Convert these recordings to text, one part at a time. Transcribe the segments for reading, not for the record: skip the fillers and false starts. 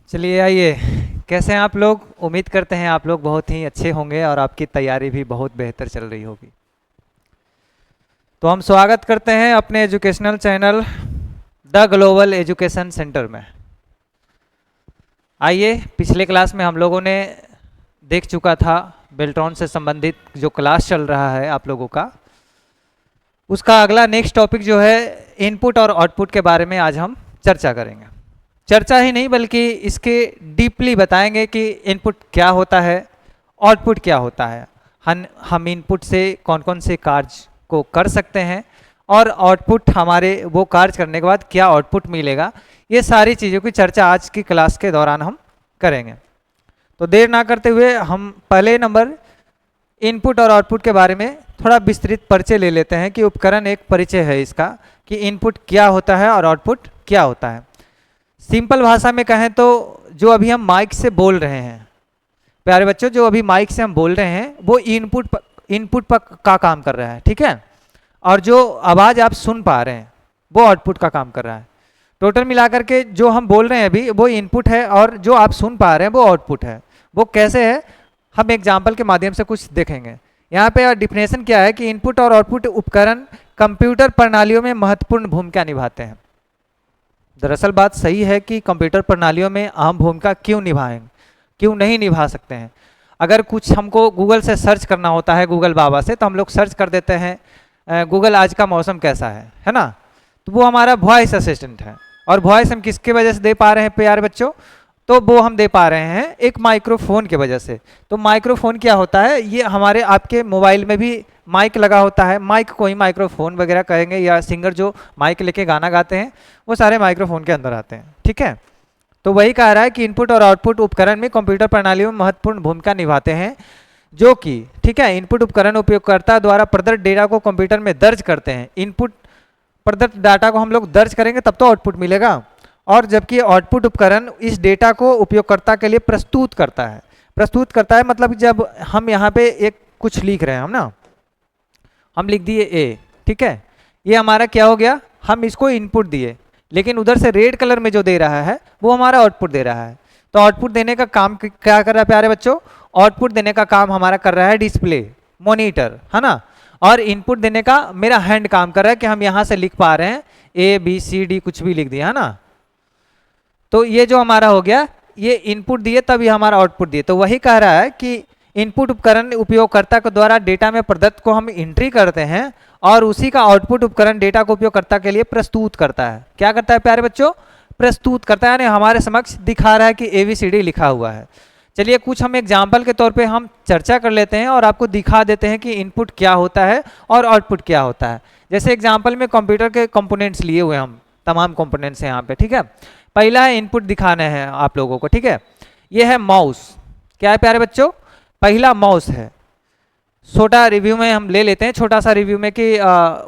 चलिए आइए। कैसे हैं आप लोग? उम्मीद करते हैं आप लोग बहुत ही अच्छे होंगे और आपकी तैयारी भी बहुत बेहतर चल रही होगी। तो हम स्वागत करते हैं अपने educational channel the global education centre में। आइए, पिछले क्लास में हम लोगों ने देख चुका था बेल्ट्रॉन से संबंधित जो क्लास चल रहा है आप लोगों का, उसका अगला नेक्स्ट टॉपिक जो है इनपुट और आउटपुट के बारे में आज हम चर्चा करेंगे। चर्चा ही नहीं बल्कि इसके डीपली बताएंगे कि इनपुट क्या होता है, आउटपुट क्या होता है, हम इनपुट से कौन कौन से कार्य को कर सकते हैं और आउटपुट हमारे वो कार्य करने के बाद क्या आउटपुट मिलेगा। ये सारी चीज़ों की चर्चा आज की क्लास के दौरान हम करेंगे। तो देर ना करते हुए हम पहले नंबर इनपुट और आउटपुट के बारे में थोड़ा विस्तृत परिचय ले लेते हैं कि उपकरण एक परिचय है इसका कि इनपुट क्या होता है और आउटपुट क्या होता है। सिंपल भाषा में कहें तो जो अभी हम माइक से बोल रहे हैं प्यारे बच्चों, जो अभी माइक से हम बोल रहे हैं वो इनपुट पर का काम कर रहा है, ठीक है। और जो आवाज़ आप सुन पा रहे हैं वो आउटपुट का काम कर रहा है। टोटल मिलाकर के जो हम बोल रहे हैं अभी वो इनपुट है और जो आप सुन पा रहे हैं वो आउटपुट है। वो कैसे है हम एग्जाम्पल के माध्यम से कुछ देखेंगे। यहाँ पे डिफिनेशन क्या है कि इनपुट और आउटपुट उपकरण कंप्यूटर प्रणालियों में महत्वपूर्ण भूमिका निभाते हैं। दरअसल बात सही है कि कंप्यूटर प्रणालियों में अहम भूमिका क्यों नहीं निभा सकते हैं। अगर कुछ हमको गूगल से सर्च करना होता है, गूगल बाबा से, तो हम लोग सर्च कर देते हैं गूगल आज का मौसम कैसा है ना। तो वो हमारा वॉइस असिस्टेंट है और वॉइस हम किसके वजह से दे पा रहे हैं प्यारे बच्चों? तो वो हम दे पा रहे हैं एक माइक्रोफोन की वजह से। तो माइक्रोफोन क्या होता है? ये हमारे आपके मोबाइल में भी माइक लगा होता है। माइक को ही माइक्रोफोन वगैरह कहेंगे, या सिंगर जो माइक लेके गाना गाते हैं वो सारे माइक्रोफोन के अंदर आते हैं, ठीक है। तो वही कह रहा है कि इनपुट और आउटपुट उपकरण में कंप्यूटर प्रणालियों में महत्वपूर्ण भूमिका निभाते हैं, जो कि ठीक है इनपुट उपकरण उपयोगकर्ता द्वारा प्रदत्त डेटा को कंप्यूटर में दर्ज करते हैं। इनपुट प्रदत्त डाटा को हम लोग दर्ज करेंगे तब तो आउटपुट मिलेगा, और जबकि आउटपुट उपकरण इस डेटा को उपयोगकर्ता के लिए प्रस्तुत करता है। मतलब जब हम यहाँ पे एक कुछ लिख रहे हैं हम लिख दिए ए, ठीक है, ये हमारा क्या हो गया? हम इसको इनपुट दिए, लेकिन उधर से रेड कलर में जो दे रहा है वो हमारा आउटपुट दे रहा है। तो आउटपुट देने का काम क्या कर रहा है प्यारे बच्चों? आउटपुट देने का काम हमारा कर रहा है डिस्प्ले, मॉनिटर, है ना। और इनपुट देने का मेरा हैंड काम कर रहा है कि हम यहाँ से लिख पा रहे हैं ABCD, कुछ भी लिख दिया, है ना। तो ये जो हमारा हो गया, ये इनपुट दिए तब ये हमारा आउटपुट दिए। तो वही कह रहा है कि इनपुट उपकरण उपयोगकर्ता के द्वारा डेटा में प्रदत्त को हम एंट्री करते हैं और उसी का आउटपुट उपकरण डेटा को उपयोगकर्ता के लिए प्रस्तुत करता है। क्या करता है प्यारे बच्चों? प्रस्तुत करता है, यानी हमारे समक्ष दिखा रहा है कि ABCD लिखा हुआ है। चलिए कुछ हम एग्जाम्पल के तौर पे हम चर्चा कर लेते हैं और आपको दिखा देते हैं कि इनपुट क्या होता है और आउटपुट क्या होता है। जैसे एग्जाम्पल में कंप्यूटर के कंपोनेंट्स लिए हुए हम तमाम कंपोनेंट्स हैं यहाँ पे, ठीक है। पहला है इनपुट दिखाने हैं आप लोगों को, ठीक है। ये है माउस। क्या है प्यारे बच्चों? पहला माउस है। छोटा रिव्यू में हम ले लेते हैं, छोटा सा रिव्यू में कि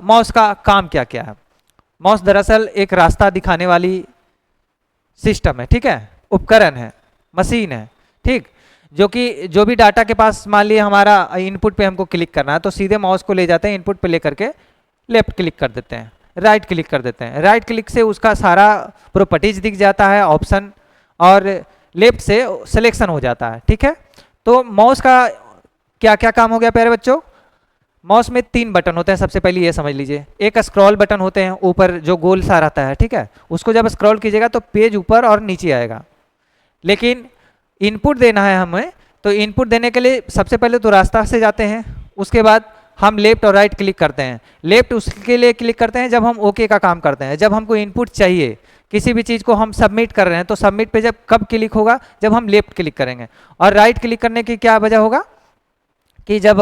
माउस का काम क्या क्या है। माउस दरअसल एक रास्ता दिखाने वाली सिस्टम है, ठीक है, उपकरण है, मशीन है, ठीक, जो कि जो भी डाटा के पास मान लिया हमारा इनपुट पे हमको क्लिक करना है तो सीधे माउस को ले जाते हैं, इनपुट पे लेकर के लेफ्ट क्लिक कर देते हैं, राइट क्लिक कर देते हैं। राइट क्लिक से उसका सारा प्रॉपर्टीज दिख जाता है, ऑप्शन, और लेफ्ट से सिलेक्शन हो जाता है, ठीक है। तो माउस का क्या क्या काम हो गया प्यारे बच्चों? माउस में 3 बटन होते हैं। सबसे पहले ये समझ लीजिए, एक स्क्रॉल बटन होते हैं ऊपर जो गोल सा रहता है, ठीक है, उसको जब स्क्रॉल कीजिएगा तो पेज ऊपर और नीचे आएगा। लेकिन इनपुट देना है हमें, तो इनपुट देने के लिए सबसे पहले तो रास्ता से जाते हैं, उसके बाद हम लेफ्ट और राइट क्लिक करते हैं। लेफ्ट उसके लिए क्लिक करते हैं जब हम ओके का काम करते हैं, जब हमको इनपुट चाहिए, किसी भी चीज़ को हम सबमिट कर रहे हैं तो सबमिट पे जब कब क्लिक होगा? जब हम लेफ्ट क्लिक करेंगे। और राइट क्लिक करने की क्या वजह होगा कि जब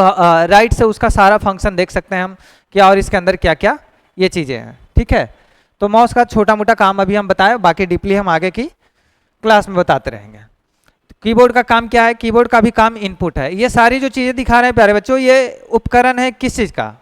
राइट से उसका सारा फंक्शन देख सकते हैं हम क्या, और इसके अंदर क्या क्या ये चीज़ें हैं, ठीक है। तो माउस का छोटा मोटा काम अभी हम बताएं, बाकी डीपली हम आगे की क्लास में बताते रहेंगे। कीबोर्ड का काम क्या है? कीबोर्ड का भी काम इनपुट है। ये सारी जो चीज़ें दिखा रहे हैं प्यारे बच्चों, ये उपकरण है किस चीज़ का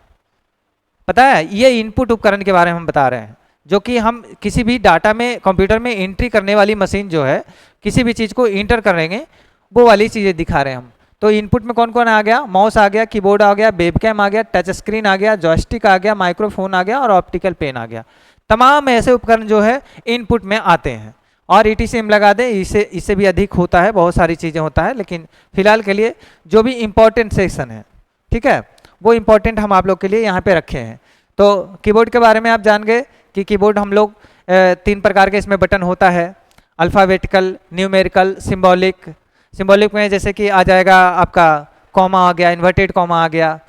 पता है? ये इनपुट उपकरण के बारे में हम बता रहे हैं, जो कि हम किसी भी डाटा में कंप्यूटर में एंट्री करने वाली मशीन जो है, किसी भी चीज़ को इंटर करेंगे वो वाली चीज़ें दिखा रहे हैं हम। तो इनपुट में कौन कौन आ गया? माउस आ गया, कीबोर्ड आ गया, वेबकैम आ गया, टच स्क्रीन आ गया, जॉयस्टिक आ गया, माइक्रोफोन आ गया और ऑप्टिकल पेन आ गया। तमाम ऐसे उपकरण जो है इनपुट में आते हैं। और ETCM लगा दें, इससे भी अधिक होता है, बहुत सारी चीज़ें होता है, लेकिन फिलहाल के लिए जो भी इम्पोर्टेंट सेक्शन है, ठीक है, वो इम्पोर्टेंट हम आप लोग के लिए यहाँ पे रखे हैं। तो कीबोर्ड के बारे में आप जान गए कि कीबोर्ड हम लोग 3 प्रकार के इसमें बटन होता है, अल्फ़ाबेटिकल, न्यूमेरिकल, सिंबॉलिक। सिंबॉलिक में जैसे कि आ जाएगा आपका कॉमा आ गया, इन्वर्टेड कॉमा आ गया,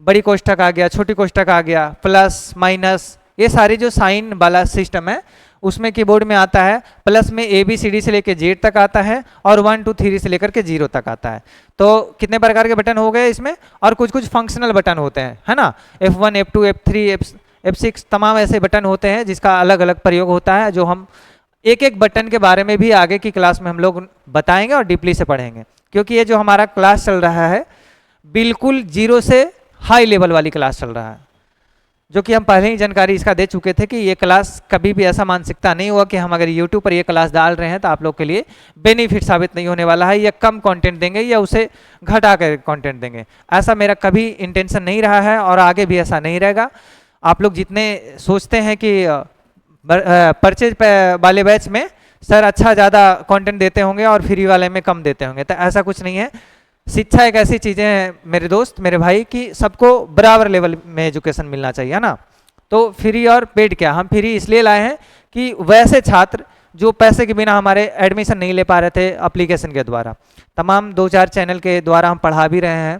बड़ी कोष्ठक आ गया, छोटी कोष्ठक आ गया, प्लस माइनस, ये सारी जो साइन वाला सिस्टम है उसमें कीबोर्ड में आता है। प्लस में ABCD से लेकर Z तक आता है और 1 2 3 से लेकर के 0 तक आता है। तो कितने प्रकार के बटन हो गए इसमें, और कुछ कुछ फंक्शनल बटन होते हैं, है ना, F1 F2 F3 F6 तमाम ऐसे बटन होते हैं जिसका अलग अलग प्रयोग होता है, जो हम एक एक बटन के बारे में भी आगे की क्लास में हम लोग बताएंगे और डीपली से पढ़ेंगे, क्योंकि ये जो हमारा क्लास चल रहा है बिल्कुल 0 से हाई लेवल वाली क्लास चल रहा है, जो कि हम पहले ही जानकारी इसका दे चुके थे कि ये क्लास कभी भी ऐसा मानसिकता नहीं हुआ कि हम अगर YouTube पर ये क्लास डाल रहे हैं तो आप लोग के लिए बेनिफिट साबित नहीं होने वाला है, या कम कंटेंट देंगे या उसे घटा कर कंटेंट देंगे, ऐसा मेरा कभी इंटेंशन नहीं रहा है और आगे भी ऐसा नहीं रहेगा। आप लोग जितने सोचते हैं कि परचेज वाले बैच में सर अच्छा ज़्यादा कंटेंट देते होंगे और फ्री वाले में कम देते होंगे, तो ऐसा कुछ नहीं है। शिक्षा एक ऐसी चीज़ें हैं मेरे दोस्त, मेरे भाई, कि सबको बराबर लेवल में एजुकेशन मिलना चाहिए, है ना। तो फ्री और पेड क्या, हम फ्री इसलिए लाए हैं कि वैसे छात्र जो पैसे के बिना हमारे एडमिशन नहीं ले पा रहे थे एप्लीकेशन के द्वारा, तमाम 2-4 चैनल के द्वारा हम पढ़ा भी रहे हैं।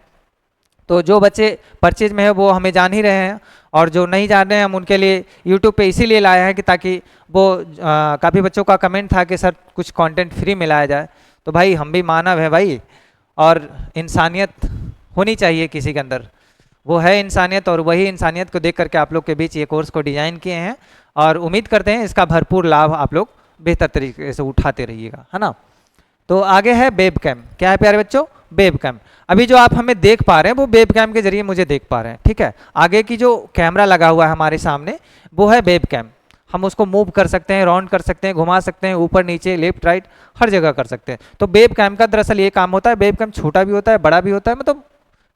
तो जो बच्चे परचेज में है वो हमें जान ही रहे हैं, और जो नहीं जान रहे हैं हम उनके लिए यूट्यूब पे इसीलिए लाए हैं कि ताकि वो काफ़ी बच्चों का कमेंट था कि सर कुछ कंटेंट फ्री में लाया जाए। तो भाई हम भी मानव है भाई, और इंसानियत होनी चाहिए किसी के अंदर, वो है इंसानियत, और वही इंसानियत को देख करके आप लोग के बीच ये कोर्स को डिज़ाइन किए हैं, और उम्मीद करते हैं इसका भरपूर लाभ आप लोग बेहतर तरीके से उठाते रहिएगा, है ना। तो आगे है वेब कैम। क्या है प्यारे बच्चों, वेब कैम। अभी जो आप हमें देख पा रहे हैं वो वेब कैम के जरिए मुझे देख पा रहे हैं, ठीक है। आगे की जो कैमरा लगा हुआ है हमारे सामने वो है वेब कैम। हम उसको मूव कर सकते हैं, राउंड कर सकते हैं, घुमा सकते हैं, ऊपर नीचे लेफ्ट राइट हर जगह कर सकते हैं। तो वेब कैम का दरअसल ये काम होता है, वेब कैम छोटा भी होता है, बड़ा भी होता है, मतलब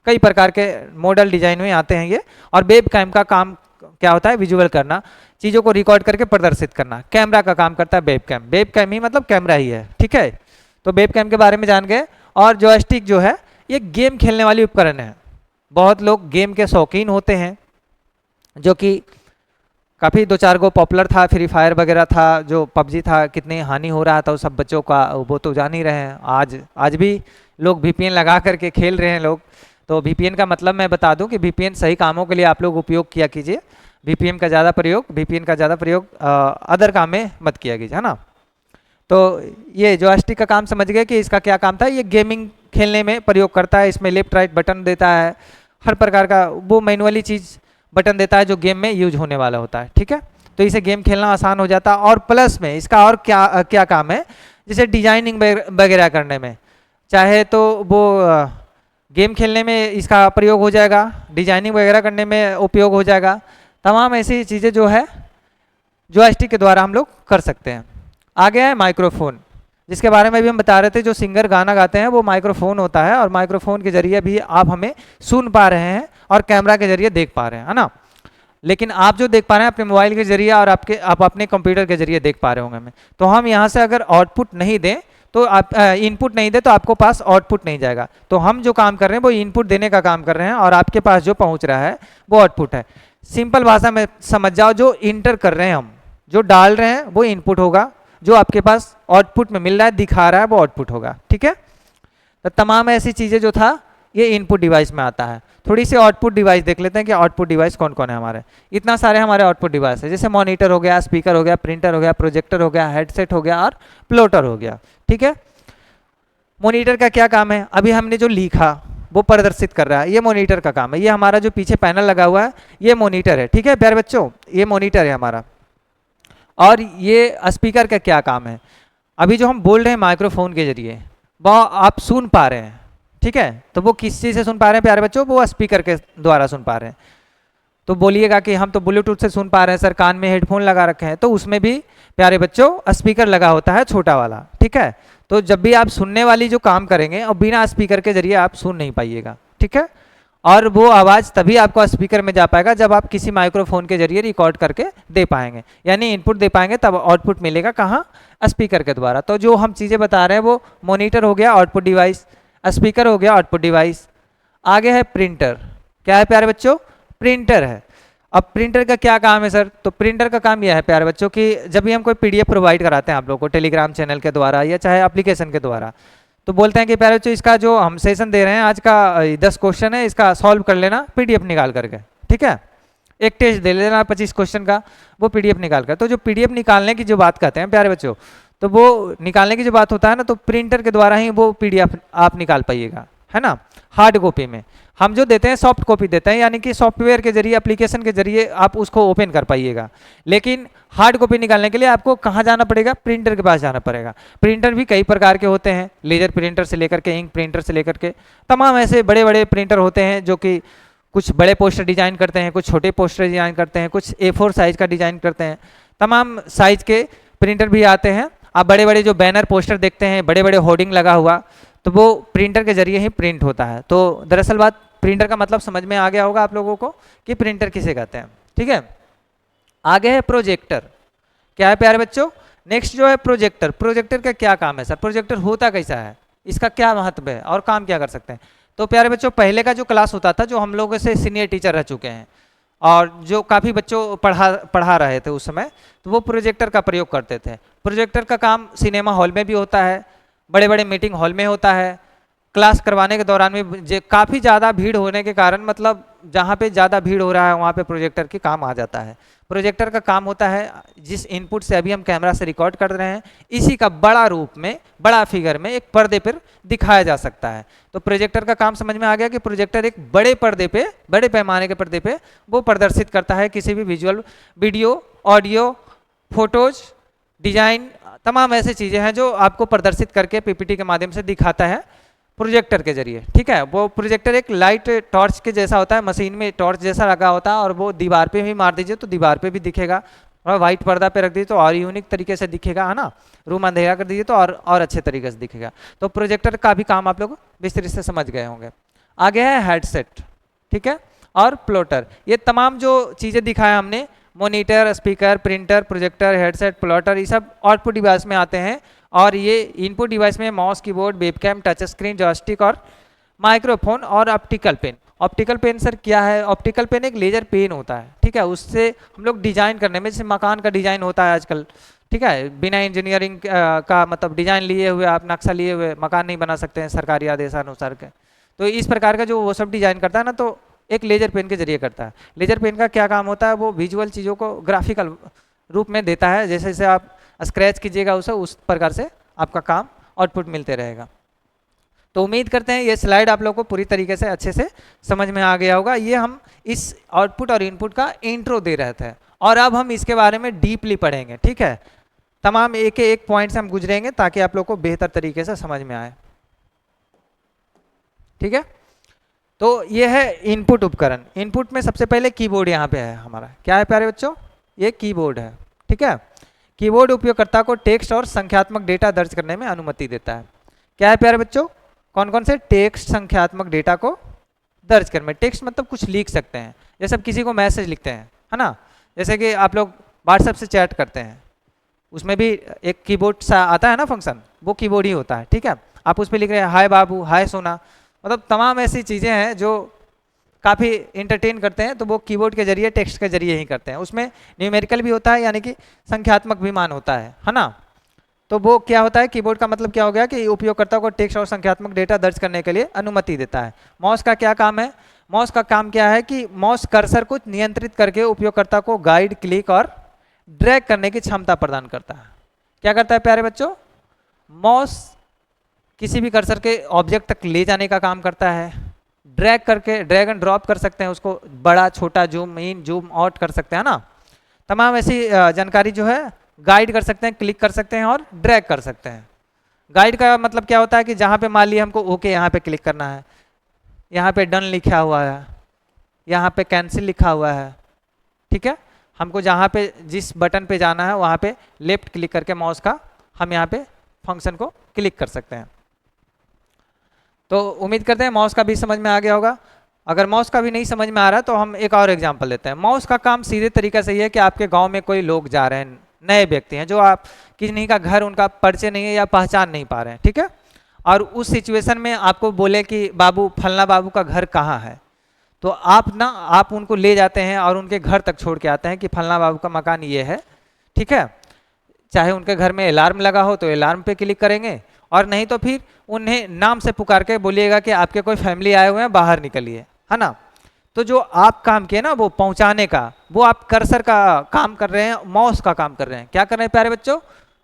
कई प्रकार के मॉडल डिजाइन में आते हैं ये। और वेब कैम का काम क्या होता है, विजुअल करना, चीज़ों को रिकॉर्ड करके प्रदर्शित करना। कैमरा का काम करता है वेब कैम। वेब कैम ही मतलब कैमरा ही है, ठीक है। तो वेब कैम के बारे में जान गए। और जॉयस्टिक जो है ये गेम खेलने वाली उपकरण है। बहुत लोग गेम के शौकीन होते हैं, जो कि काफ़ी 2-4 गो पॉपुलर था, फ्री फायर वगैरह था, जो पबजी था, कितनी हानि हो रहा था उस सब बच्चों का, वो तो जान ही रहे हैं। आज भी लोग VPN लगा करके खेल रहे हैं लोग। तो VPN का मतलब मैं बता दूं कि VPN सही कामों के लिए आप लोग उपयोग किया कीजिए, VPN का ज़्यादा प्रयोग अदर काम में मत किया कीजिए, है ना। तो ये जॉयस्टिक का काम समझ गए कि इसका क्या काम था। ये गेमिंग खेलने में प्रयोग करता है, इसमें लेफ्ट राइट बटन देता है, हर प्रकार का वो मैनुअली चीज़ बटन देता है जो गेम में यूज होने वाला होता है, ठीक है। तो इसे गेम खेलना आसान हो जाता है। और प्लस में इसका और क्या काम है, जैसे डिजाइनिंग वगैरह करने में, चाहे तो वो गेम खेलने में इसका प्रयोग हो जाएगा, डिजाइनिंग वगैरह करने में उपयोग हो जाएगा। तमाम ऐसी चीज़ें जो है जॉयस्टिक के द्वारा हम लोग कर सकते हैं। आगे है माइक्रोफोन, जिसके बारे में भी हम बता रहे थे। जो सिंगर गाना गाते हैं वो माइक्रोफोन होता है, और माइक्रोफोन के जरिए भी आप हमें सुन पा रहे हैं और कैमरा के जरिए देख पा रहे हैं, है ना। लेकिन आप जो देख पा रहे हैं अपने मोबाइल के जरिए, और आप अपने कंप्यूटर के जरिए देख पा रहे होंगे हमें। तो हम यहाँ से अगर आउटपुट नहीं दें तो आप इनपुट नहीं दे तो आपको पास आउटपुट नहीं जाएगा। तो हम जो काम कर रहे हैं वो इनपुट देने का काम कर रहे हैं, और आपके पास जो पहुँच रहा है वो आउटपुट है। सिंपल भाषा में समझ जाओ, जो इंटर कर रहे हैं हम, जो डाल रहे हैं वो इनपुट होगा, जो आपके पास आउटपुट में मिल रहा है, दिखा रहा है, वो आउटपुट होगा, ठीक है। तो तमाम ऐसी चीज़ें जो था ये इनपुट डिवाइस में आता है। थोड़ी सी आउटपुट डिवाइस देख लेते हैं कि आउटपुट डिवाइस कौन कौन है हमारे। इतना सारे हमारे आउटपुट डिवाइस है, जैसे मॉनिटर हो गया, स्पीकर हो गया, प्रिंटर हो गया, प्रोजेक्टर हो गया, हेडसेट हो गया, और प्लॉटर हो गया, ठीक है। मॉनिटर का क्या काम है, अभी हमने जो लिखा वो प्रदर्शित कर रहा है, ये मॉनिटर का काम है। ये हमारा जो पीछे पैनल लगा हुआ है ये मॉनिटर है, ठीक है प्यारे बच्चों, ये मॉनिटर है हमारा। और ये स्पीकर का क्या काम है, अभी जो हम बोल रहे हैं माइक्रोफोन के जरिए वो आप सुन पा रहे हैं, ठीक है। तो वो किस चीज़ से सुन पा रहे हैं प्यारे बच्चों, वो स्पीकर के द्वारा सुन पा रहे हैं। तो बोलिएगा कि हम तो ब्लूटूथ से सुन पा रहे हैं सर, कान में हेडफोन लगा रखे हैं, तो उसमें भी प्यारे बच्चों स्पीकर लगा होता है, छोटा वाला, ठीक है। तो जब भी आप सुनने वाली जो काम करेंगे और बिना स्पीकर के जरिए आप सुन नहीं पाइएगा, ठीक है। और वो आवाज़ तभी आपको स्पीकर में जा पाएगा जब आप किसी माइक्रोफोन के जरिए रिकॉर्ड करके दे पाएंगे, यानी इनपुट दे पाएंगे, तब आउटपुट मिलेगा कहाँ, स्पीकर के द्वारा। तो जो हम चीज़ें बता रहे हैं वो मॉनिटर हो गया आउटपुट डिवाइस, स्पीकर हो गया आउटपुट डिवाइस। आगे है प्रिंटर। क्या है प्यारे बच्चों? प्रिंटर है। अब प्रिंटर का क्या काम है सर? तो प्रिंटर का काम यह है प्यारे बच्चों कि जब भी हम कोई पीडीएफ प्रोवाइड कराते हैं आप लोगों को टेलीग्राम चैनल के द्वारा या चाहे एप्लीकेशन के द्वारा, तो बोलते हैं कि प्यारे बच्चों इसका जो हम सेशन दे रहे हैं आज का 10 क्वेश्चन है, इसका सॉल्व कर लेना पीडीएफ निकाल करके, ठीक है। एक टेस्ट दे लेना 25 क्वेश्चन का, वो पीडीएफ निकाल कर। तो जो पीडीएफ निकालने की जो बात करते हैं प्यारे बच्चों, तो वो निकालने की जो बात होता है ना, तो प्रिंटर के द्वारा ही वो पीडीएफ आप निकाल पाइएगा, है ना। हार्ड कॉपी में हम जो देते हैं सॉफ्ट कॉपी देते हैं, यानी कि सॉफ्टवेयर के जरिए एप्लीकेशन के जरिए आप उसको ओपन कर पाइएगा। लेकिन हार्ड कॉपी निकालने के लिए आपको कहाँ जाना पड़ेगा? प्रिंटर के पास जाना पड़ेगा। प्रिंटर भी कई प्रकार के होते हैं, लेजर प्रिंटर से लेकर के इंक प्रिंटर से लेकर के तमाम ऐसे बड़े बड़े प्रिंटर होते हैं जो कि कुछ बड़े पोस्टर डिजाइन करते हैं, कुछ छोटे पोस्टर डिजाइन करते हैं, कुछ A4 साइज का डिजाइन करते हैं। तमाम साइज के प्रिंटर भी आते हैं। आप बड़े बड़े जो बैनर पोस्टर देखते हैं, बड़े बड़े होर्डिंग लगा हुआ, तो वो प्रिंटर के जरिए ही प्रिंट होता है। तो दरअसल बात प्रिंटर का मतलब समझ में आ गया होगा आप लोगों को कि प्रिंटर किसे कहते हैं, ठीक है। आगे है प्रोजेक्टर। क्या है प्यारे बच्चों? नेक्स्ट जो है प्रोजेक्टर। प्रोजेक्टर का क्या काम है सर? प्रोजेक्टर होता कैसा है, इसका क्या महत्व है और काम क्या कर सकते हैं? तो प्यारे बच्चों पहले का जो क्लास होता था, जो हम लोगों से सीनियर टीचर रह चुके हैं और जो काफ़ी बच्चों पढ़ा रहे थे उस समय, तो वो प्रोजेक्टर का प्रयोग करते थे। प्रोजेक्टर का काम सिनेमा हॉल में भी होता है, बड़े बड़े मीटिंग हॉल में होता है, क्लास करवाने के दौरान भी काफ़ी ज़्यादा भीड़ होने के कारण, मतलब जहाँ पे ज़्यादा भीड़ हो रहा है वहाँ पे प्रोजेक्टर के काम आ जाता है। प्रोजेक्टर का काम होता है जिस इनपुट से अभी हम कैमरा से रिकॉर्ड कर रहे हैं, इसी का बड़ा रूप में, बड़ा फिगर में एक पर्दे पर दिखाया जा सकता है। तो प्रोजेक्टर का काम समझ में आ गया कि प्रोजेक्टर एक बड़े पर्दे पे, बड़े पैमाने के पर्दे पे वो प्रदर्शित करता है किसी भी visual, video, audio, photos, design, तमाम ऐसी चीज़ें हैं जो आपको प्रदर्शित करके पीपीटी के माध्यम से दिखाता है प्रोजेक्टर के जरिए, ठीक है। वो प्रोजेक्टर एक लाइट टॉर्च के जैसा होता है, मशीन में टॉर्च जैसा लगा होता है, और वो दीवार पे भी मार दीजिए तो दीवार पे भी दिखेगा, और वाइट पर्दा पे रख दीजिए तो और यूनिक तरीके से दिखेगा, है ना। रूम अंधेरा कर दीजिए तो और अच्छे तरीके से दिखेगा। तो प्रोजेक्टर का भी काम आप लोग विस्तृत से समझ गए होंगे। आगे है हेडसेट, ठीक है, और प्लॉटर। ये तमाम जो चीज़ें दिखाया हमने, monitor, speaker, printer, projector, headset, plotter, ये सब आउटपुट डिवाइस में आते हैं। और ये इनपुट डिवाइस में mouse, keyboard, webcam, touch screen, joystick और माइक्रोफोन और optical pen. Optical pen sir क्या है? ऑप्टिकल पेन एक लेजर पेन होता है, ठीक है। उससे हम लोग डिजाइन करने में, जैसे मकान का डिजाइन होता है आजकल, ठीक है, बिना इंजीनियरिंग का मतलब डिजाइन लिए हुए, आप नक्शा लिए हुए मकान नहीं बना सकते हैं सरकारी आदेशानुसार के। तो इस प्रकार का जो वो सब डिजाइन करता है ना, तो एक लेजर पेन के जरिए करता है। लेजर पेन का क्या काम होता है? वो विजुअल चीज़ों को ग्राफिकल रूप में देता है, जैसे जैसे आप स्क्रैच कीजिएगा उसे, उस प्रकार से आपका काम आउटपुट मिलते रहेगा। तो उम्मीद करते हैं ये स्लाइड आप लोगों को पूरी तरीके से अच्छे से समझ में आ गया होगा। ये हम इस आउटपुट और इनपुट का इंट्रो दे रहे थे, और अब हम इसके बारे में डीपली पढ़ेंगे, ठीक है। तमाम एक एक पॉइंट से हम गुजरेंगे ताकि आप लोग को बेहतर तरीके से समझ में आए, ठीक है। तो ये है इनपुट उपकरण। इनपुट में सबसे पहले कीबोर्ड यहाँ पे है हमारा। क्या है प्यारे बच्चों? ये कीबोर्ड है, ठीक है। कीबोर्ड उपयोगकर्ता को टेक्स्ट और संख्यात्मक डेटा दर्ज करने में अनुमति देता है। क्या है प्यारे बच्चों? कौन कौन से? टेक्स्ट, संख्यात्मक डेटा को दर्ज करने में। टेक्स्ट मतलब कुछ लिख सकते हैं, जैसे आप किसी को मैसेज लिखते हैं, है ना, जैसे कि आप लोग व्हाट्सएप से चैट करते हैं, उसमें भी एक कीबोर्ड सा आता है ना फंक्शन, वो कीबोर्ड ही होता है, ठीक है। आप उस पर लिख रहे हैं हाय बाबू, हाय सोना, मतलब तमाम ऐसी चीज़ें हैं जो काफ़ी इंटरटेन करते हैं, तो वो कीबोर्ड के जरिए, टेक्स्ट के जरिए ही करते हैं। उसमें न्यूमेरिकल भी होता है, यानी कि संख्यात्मक भी मान होता है ना। तो वो क्या होता है? कीबोर्ड का मतलब क्या हो गया कि उपयोगकर्ता को टेक्स्ट और संख्यात्मक डेटा दर्ज करने के लिए अनुमति देता है। माउस का क्या काम है? माउस का काम क्या है कि माउस कर्सर को नियंत्रित करके उपयोगकर्ता को गाइड, क्लिक और ड्रैग करने की क्षमता प्रदान करता है। क्या करता है प्यारे बच्चों? माउस किसी भी कर्सर के ऑब्जेक्ट तक ले जाने का काम करता है, ड्रैग करके, ड्रैग एंड ड्रॉप कर सकते हैं, उसको बड़ा छोटा, जूम इन, जूम आउट कर सकते हैं ना। तमाम ऐसी जानकारी जो है गाइड कर सकते हैं, क्लिक कर सकते हैं और ड्रैग कर सकते हैं। गाइड का मतलब क्या होता है कि जहाँ पे मान लिया हमको ओके यहाँ पे क्लिक करना है, यहाँ पे डन लिखा हुआ है, यहाँ पे कैंसिल लिखा हुआ है, ठीक है। हमको जहाँ पे जिस बटन पे जाना है वहाँ पे लेफ्ट क्लिक करके माउस का हम यहाँ पे फंक्शन को क्लिक कर सकते हैं। तो उम्मीद करते हैं माउस का भी समझ में आ गया होगा। अगर माउस का भी नहीं समझ में आ रहा तो हम एक और एग्जांपल लेते हैं। माउस का काम सीधे तरीके से ये है कि आपके गांव में कोई लोग जा रहे हैं, नए व्यक्ति हैं जो आप किसी का घर उनका परिचय नहीं है या पहचान नहीं पा रहे हैं, ठीक है, और उस सिचुएशन में आपको बोले कि बाबू फलना बाबू का घर कहाँ है, तो आप उनको ले जाते हैं और उनके घर तक छोड़ के आते हैं कि फलना बाबू का मकान ये है, ठीक है। चाहे उनके घर में अलार्म लगा हो तो अलार्म पे क्लिक करेंगे, और नहीं तो फिर उन्हें नाम से पुकार के बोलिएगा कि आपके कोई फैमिली आए हुए हैं, बाहर निकलिए, है ना। तो जो आप काम किए ना वो पहुंचाने का, वो आप कर्सर का काम कर रहे हैं, माउस का काम कर रहे हैं। क्या कर रहे हैं प्यारे बच्चों?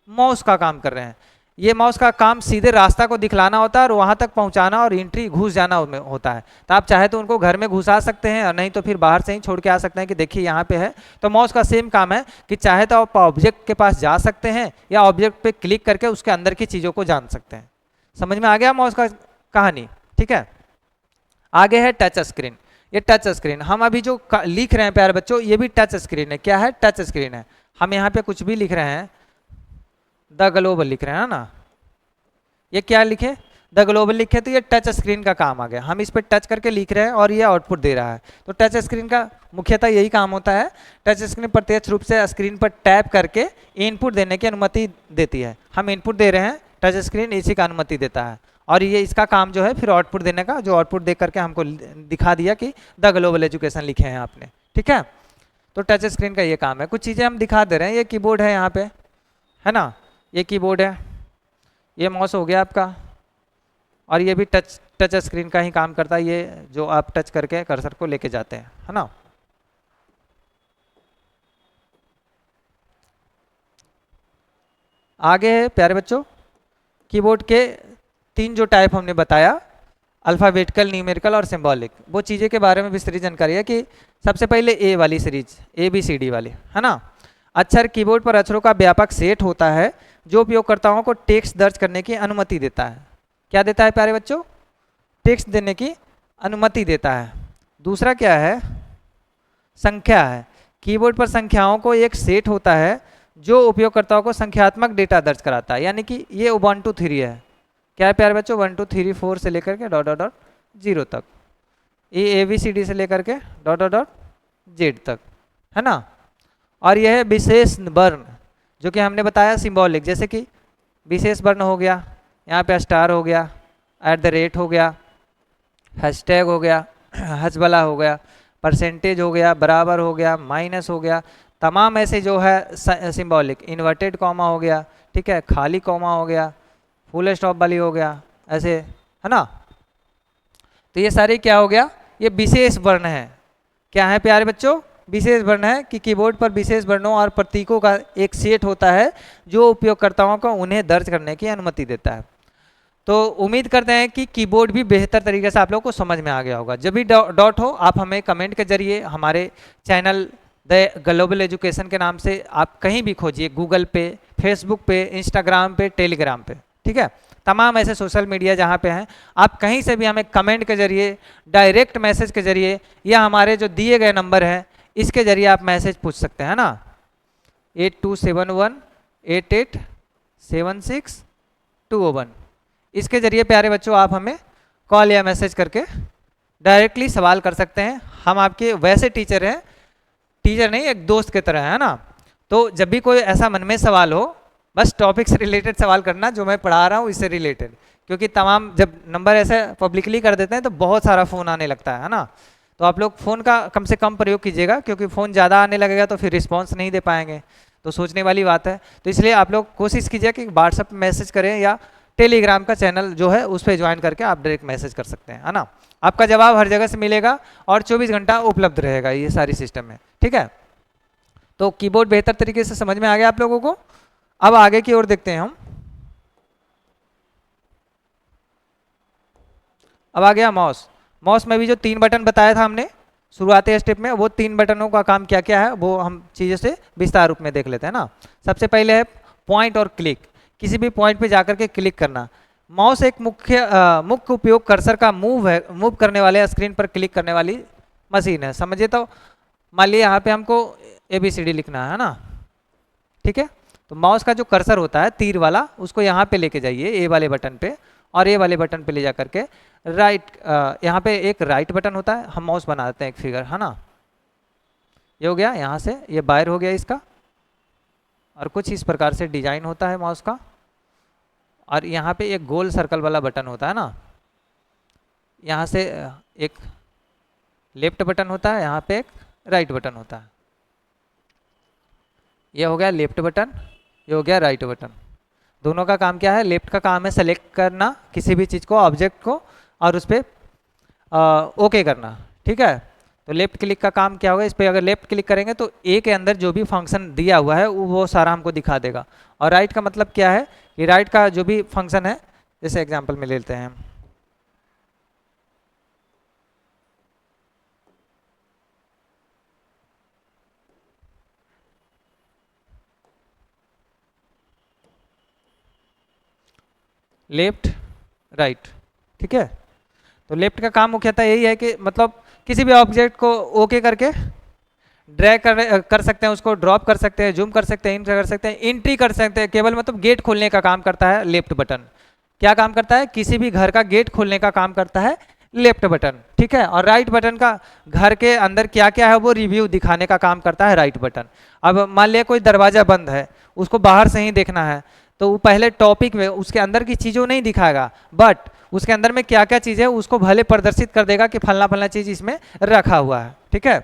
माउस का काम कर रहे हैं। ये माउस का काम सीधे रास्ता को दिखलाना होता है और वहां तक पहुंचाना और एंट्री घुस जाना होता है। तो आप चाहे तो उनको घर में घुसा सकते हैं और नहीं तो फिर बाहर से ही छोड़ के आ सकते हैं कि देखिए यहाँ पे है। तो माउस का सेम काम है कि चाहे तो आप ऑब्जेक्ट के पास जा सकते हैं या ऑब्जेक्ट पे क्लिक करके उसके अंदर की चीज़ों को जान सकते हैं। समझ में आ गया माउस का कहानी? ठीक है, आगे है टच स्क्रीन। ये टच स्क्रीन हम अभी जो लिख रहे हैं प्यारे बच्चों, ये भी टच स्क्रीन है। क्या है? टच स्क्रीन है। हम यहाँ पे कुछ भी लिख रहे हैं, द ग्लोबल लिख रहे हैं ना, ये क्या लिखे? द ग्लोबल लिखे, तो ये टच स्क्रीन का काम आ गया। हम इस पर टच करके लिख रहे हैं और ये आउटपुट दे रहा है। तो टच स्क्रीन का मुख्यतः यही काम होता है। टच स्क्रीन प्रत्यक्ष रूप से स्क्रीन पर टैप करके इनपुट देने की अनुमति देती है। हम इनपुट दे रहे हैं, टच स्क्रीन इसी का अनुमति देता है, और ये इसका काम जो है फिर आउटपुट देने का, जो आउटपुट दे करके हमको दिखा दिया कि द ग्लोबल एजुकेशन लिखे हैं आपने, ठीक है। तो टच स्क्रीन का ये काम है। कुछ चीज़ें हम दिखा दे रहे हैं। ये कीबोर्ड है यहाँ पे, है ना, ये कीबोर्ड है, ये माउस हो गया आपका, और ये भी टच स्क्रीन का ही काम करता है, ये जो आप टच करके कर्सर को लेके जाते हैं, है ना। आगे है प्यारे बच्चों, कीबोर्ड के तीन जो टाइप हमने बताया, अल्फ़ाबेटिकल, न्यूमेरिकल और सिंबॉलिक, वो चीज़ें के बारे में विस्तृत जानकारी है कि सबसे पहले ए वाली सीरीज, ABCD वाली, है ना। अक्षर कीबोर्ड पर अक्षरों का व्यापक सेट होता है जो उपयोगकर्ताओं को टेक्स्ट दर्ज करने की अनुमति देता है। क्या देता है प्यारे बच्चों? टेक्स्ट देने की अनुमति देता है। दूसरा क्या है? संख्या है। कीबोर्ड पर संख्याओं को एक सेट होता है जो उपयोगकर्ताओं को संख्यात्मक डेटा दर्ज कराता है, यानी कि ये 1 2 3 है। क्या है प्यारे बच्चों? 1 2 3 4 से लेकर के डॉट डॉट डॉट 0 तक, ये ABCD से लेकर के डॉट डॉट डॉट Z तक, है ना। और यह है विशेष वर्ण, जो कि हमने बताया सिंबॉलिक, जैसे कि विशेष वर्ण हो गया, यहाँ पे स्टार हो गया, @ हो गया, हैशटैग हो गया, हजबला हो गया, परसेंटेज हो गया, बराबर हो गया, माइनस हो गया, तमाम ऐसे जो है सिंबॉलिक, इन्वर्टेड कॉमा हो गया, ठीक है, खाली कॉमा हो गया, फुल स्टॉप वाली हो गया, ऐसे, है ना। तो ये सारे क्या हो गया? ये विशेष वर्ण है। क्या है प्यारे बच्चों? विशेष वर्ण है कि कीबोर्ड पर विशेष वर्णों और प्रतीकों का एक सेट होता है जो उपयोगकर्ताओं को उन्हें दर्ज करने की अनुमति देता है। तो उम्मीद करते हैं कि कीबोर्ड भी बेहतर तरीके से आप लोगों को समझ में आ गया होगा। जब भी डॉट हो आप हमें कमेंट के जरिए, हमारे चैनल द ग्लोबल एजुकेशन के नाम से आप कहीं भी खोजिए, गूगल पे, फेसबुक पे, इंस्टाग्राम पे, टेलीग्राम पे, ठीक है, तमाम ऐसे सोशल मीडिया जहाँ पे हैं, आप कहीं से भी हमें कमेंट के जरिए, डायरेक्ट मैसेज के जरिए, या हमारे जो दिए गए नंबर हैं इसके जरिए आप मैसेज पूछ सकते हैं ना, 8271887621। इसके जरिए प्यारे बच्चों आप हमें कॉल या मैसेज करके डायरेक्टली सवाल कर सकते हैं। हम आपके वैसे टीचर हैं, टीचर नहीं, एक दोस्त की तरह, है ना। तो जब भी कोई ऐसा मन में सवाल हो, बस टॉपिक से रिलेटेड सवाल करना, जो मैं पढ़ा रहा हूँ इससे रिलेटेड, क्योंकि तमाम जब नंबर ऐसे पब्लिकली कर देते हैं तो बहुत सारा फ़ोन आने लगता है ना। तो आप लोग फ़ोन का कम से कम प्रयोग कीजिएगा, क्योंकि फ़ोन ज़्यादा आने लगेगा तो फिर रिस्पॉन्स नहीं दे पाएंगे, तो सोचने वाली बात है। तो इसलिए आप लोग कोशिश कीजिए कि व्हाट्सएप मैसेज करें या टेलीग्राम का चैनल जो है उस पर ज्वाइन करके आप डायरेक्ट मैसेज कर सकते हैं, है ना। आपका जवाब हर जगह से मिलेगा और 24 घंटा उपलब्ध रहेगा, ये सारी सिस्टम है, ठीक है। तो कीबोर्ड बेहतर तरीके से समझ में आ गया आप लोगों को। अब आगे की ओर देखते हैं हम। अब आ गया माउस। माउस में भी जो 3 बटन बताया था हमने शुरुआती स्टेप में, वो 3 बटनों का काम क्या क्या है वो हम चीज़ों से विस्तार रूप में देख लेते हैं ना। सबसे पहले है पॉइंट और क्लिक, किसी भी पॉइंट पे जाकर के क्लिक करना। माउस एक मुख्य उपयोग कर्सर का मूव करने वाले, स्क्रीन पर क्लिक करने वाली मशीन है। समझिए, तो मान लीजिए यहाँ पे हमको ABCD लिखना है ना, ठीक है। तो माउस का जो कर्सर होता है तीर वाला, उसको यहाँ पे लेके जाइए, ए वाले बटन पे, और ये वाले बटन पे ले जा करके राइट, यहाँ पे एक राइट बटन होता है, हम माउस बना देते हैं एक फिगर, है ना। ये हो गया, यहाँ से ये बाहर हो गया इसका, और कुछ इस प्रकार से डिजाइन होता है माउस का। और यहाँ पे एक गोल सर्कल वाला बटन होता है ना, यहाँ से एक लेफ्ट बटन होता है, यहाँ पे एक राइट बटन होता है। ये हो गया लेफ्ट बटन, ये हो गया राइट बटन। दोनों का काम क्या है? लेफ्ट का काम है सेलेक्ट करना किसी भी चीज़ को, ऑब्जेक्ट को, और उस पर ओके करना, ठीक है। तो लेफ्ट क्लिक का काम क्या होगा? इस पर अगर लेफ्ट क्लिक करेंगे तो ए के अंदर जो भी फंक्शन दिया हुआ है वो सारा हमको दिखा देगा। और राइट का मतलब क्या है कि राइट का जो भी फंक्शन है, जैसे एग्जांपल में लेते हैं, लेफ्ट राइट, ठीक है। तो लेफ्ट का काम मुख्यतः यही है कि मतलब किसी भी ऑब्जेक्ट को ओके करके ड्रैग कर सकते हैं, उसको ड्रॉप कर सकते हैं, जूम कर सकते हैं, इंटर कर सकते हैं, एंट्री कर सकते हैं। केवल मतलब गेट खोलने का काम करता है लेफ्ट बटन। क्या काम करता है? किसी भी घर का गेट खोलने का काम करता है लेफ्ट बटन, ठीक है। और राइट बटन का घर के अंदर क्या क्या है वो रिव्यू दिखाने का काम करता है राइट बटन। अब मान लिया कोई दरवाजा बंद है, उसको बाहर से ही देखना है, तो वो पहले टॉपिक में उसके अंदर की चीज़ों नहीं दिखाएगा, बट उसके अंदर में क्या क्या चीज़ है उसको भले प्रदर्शित कर देगा कि फलना फलना चीज़ इसमें रखा हुआ है, ठीक है।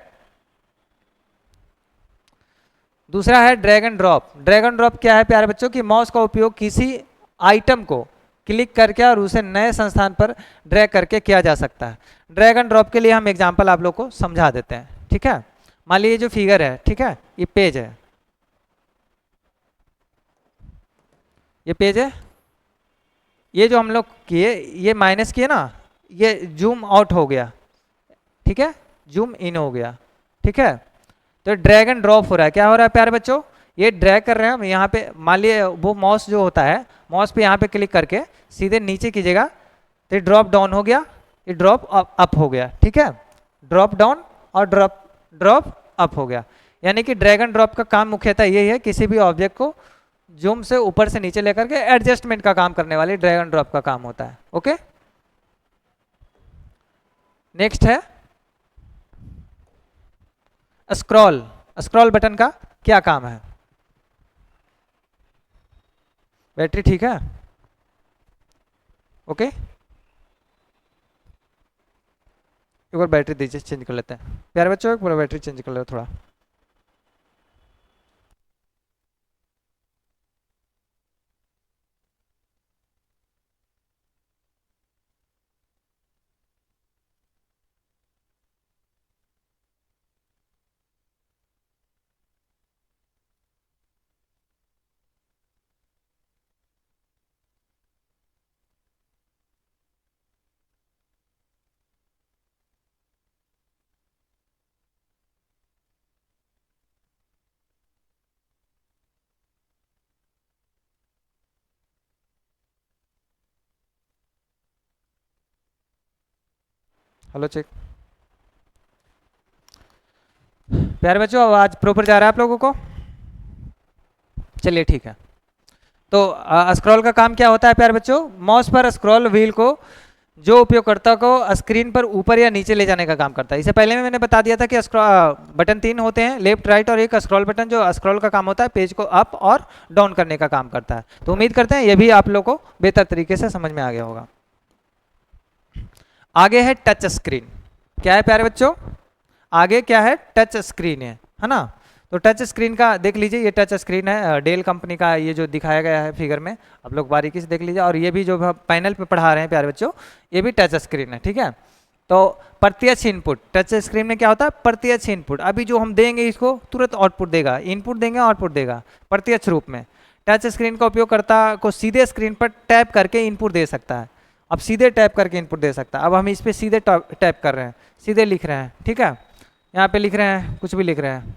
दूसरा है drag and drop. Drag and drop क्या है प्यारे बच्चों? कि माउस का उपयोग किसी आइटम को क्लिक करके और उसे नए संस्थान पर ड्रैग करके किया जा सकता है। ड्रैग एंड ड्रॉप के लिए हम एग्जांपल आप लोग को समझा देते हैं, ठीक है। मान लीजिए जो फिगर है, ठीक है, ये पेज है, ये पेज है, ये जो हम लोग किए, ये माइनस किए ना, ये जूम आउट हो गया, ठीक है, जूम इन हो गया, ठीक है। तो ड्रैग एंड ड्रॉप हो रहा है। क्या हो रहा है प्यारे बच्चों? ये ड्रैग कर रहे हैं हम यहाँ पे, मान लिए वो माउस जो होता है, माउस पे यहाँ पे क्लिक करके सीधे नीचे कीजिएगा तो ये ड्रॉप डाउन हो गया, ये ड्रॉप अप हो गया, ठीक है। ड्रॉप डाउन और ड्रॉप ड्रॉप अप हो गया। यानी कि ड्रैग एंड ड्रॉप का काम मुख्यतः यही है, किसी भी ऑब्जेक्ट को जूम से ऊपर से नीचे लेकर के एडजस्टमेंट का काम करने वाले ड्रैग एंड ड्रॉप का काम होता है, ओके। नेक्स्ट है स्क्रॉल। स्क्रॉल बटन का क्या काम है? बैटरी ठीक है, ओके। एक बार बैटरी दीजिए, चेंज कर लेते हैं प्यारे बच्चों, एक बार बैटरी चेंज कर लो थोड़ा। Hello check. प्यारे बच्चों आवाज प्रॉपर जा रहा है आप लोगों को? चलिए ठीक है। तो स्क्रॉल का काम क्या होता है प्यारे बच्चों? माउस पर स्क्रॉल व्हील को जो उपयोगकर्ता को स्क्रीन पर ऊपर या नीचे ले जाने का काम करता है। इससे पहले में मैंने बता दिया था कि बटन 3 होते हैं, लेफ्ट राइट, और एक स्क्रॉल बटन जो स्क्रॉल का काम होता है पेज को अप और डाउन करने का काम करता है। तो उम्मीद करते हैं ये भी आप लोग को बेहतर तरीके से समझ में आ गया होगा। आगे है टच स्क्रीन। क्या है प्यारे बच्चों? आगे क्या है? टच स्क्रीन है ना। तो टच स्क्रीन का देख लीजिए, ये टच स्क्रीन है डेल कंपनी का, ये जो दिखाया गया है फिगर में, आप लोग बारीकी से देख लीजिए। और ये भी जो पैनल पे पढ़ा रहे हैं प्यारे बच्चों, ये भी टच स्क्रीन है, ठीक है। तो प्रत्यक्ष इनपुट, टच स्क्रीन में क्या होता है? प्रत्यक्ष इनपुट। अभी जो हम देंगे इसको तुरंत आउटपुट देगा, इनपुट देंगे आउटपुट देगा प्रत्यक्ष रूप में। टच स्क्रीन का उपयोगकर्ता को सीधे स्क्रीन पर टैप करके इनपुट दे सकता है। अब सीधे टैप करके इनपुट दे सकता है। अब हम इस पर सीधे टैप कर रहे हैं, सीधे लिख रहे हैं, ठीक है। यहाँ पे लिख रहे हैं, कुछ भी लिख रहे हैं,